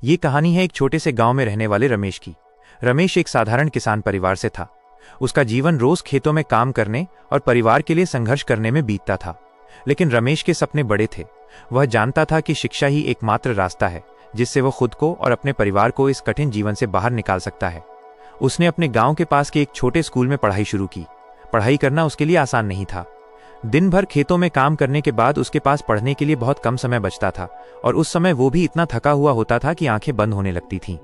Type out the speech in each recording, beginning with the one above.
ये कहानी है एक छोटे से गांव में रहने वाले रमेश की। रमेश एक साधारण किसान परिवार से था। उसका जीवन रोज खेतों में काम करने और परिवार के लिए संघर्ष करने में बीतता था। लेकिन रमेश के सपने बड़े थे। वह जानता था कि शिक्षा ही एकमात्र रास्ता है जिससे वह खुद को और अपने परिवार को इस कठिन जीवन से बाहर निकाल सकता है। उसने अपने गांव के पास के एक छोटे स्कूल में पढ़ाई शुरू की। पढ़ाई करना उसके लिए आसान नहीं था। दिन भर खेतों में काम करने के बाद उसके पास पढ़ने के लिए बहुत कम समय बचता था और उस समय वो भी इतना थका हुआ होता था कि आंखें बंद होने लगती थीं।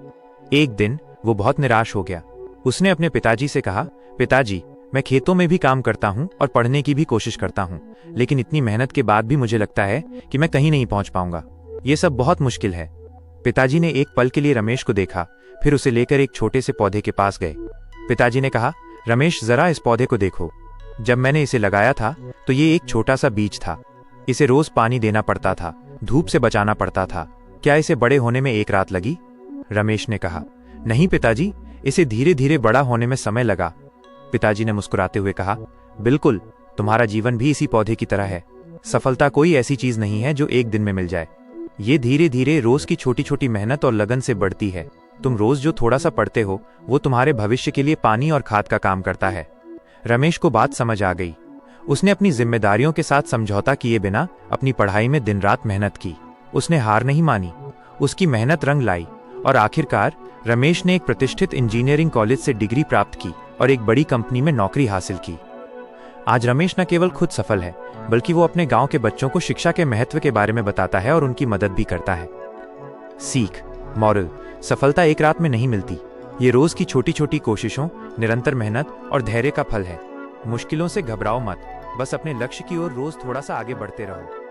एक दिन वो बहुत निराश हो गया। उसने अपने पिताजी से कहा, पिताजी, मैं खेतों में भी काम करता हूँ और पढ़ने की भी कोशिश करता हूँ, लेकिन इतनी मेहनत के बाद भी मुझे लगता है कि मैं कहीं नहीं पहुँच पाऊंगा। ये सब बहुत मुश्किल है। पिताजी ने एक पल के लिए रमेश को देखा, फिर उसे लेकर एक छोटे से पौधे के पास गए। पिताजी ने कहा, रमेश, जरा इस पौधे को देखो। जब मैंने इसे लगाया था तो ये एक छोटा सा बीज था। इसे रोज पानी देना पड़ता था, धूप से बचाना पड़ता था। क्या इसे बड़े होने में एक रात लगी? रमेश ने कहा, नहीं पिताजी, इसे धीरे धीरे बड़ा होने में समय लगा। पिताजी ने मुस्कुराते हुए कहा, बिल्कुल, तुम्हारा जीवन भी इसी पौधे की तरह है। सफलता कोई ऐसी चीज नहीं है जो एक दिन में मिल जाए। ये धीरे धीरे रोज की छोटी छोटी मेहनत और लगन से बढ़ती है। तुम रोज जो थोड़ा सा पढ़ते हो वो तुम्हारे भविष्य के लिए पानी और खाद का काम करता है। रमेश को बात समझ आ गई। उसने अपनी जिम्मेदारियों के साथ समझौता किए बिना अपनी पढ़ाई में दिन रात मेहनत की। उसने हार नहीं मानी। उसकी मेहनत रंग लाई और आखिरकार रमेश ने एक प्रतिष्ठित इंजीनियरिंग कॉलेज से डिग्री प्राप्त की और एक बड़ी कंपनी में नौकरी हासिल की। आज रमेश न केवल खुद सफल है, बल्कि वो अपने गांव के बच्चों को शिक्षा के महत्व के बारे में बताता है और उनकी मदद भी करता है। सीख, मॉरल, सफलता एक रात में नहीं मिलती। ये रोज की छोटी छोटी कोशिशों, निरंतर मेहनत और धैर्य का फल है। मुश्किलों से घबराओ मत, बस अपने लक्ष्य की ओर रोज थोड़ा सा आगे बढ़ते रहो।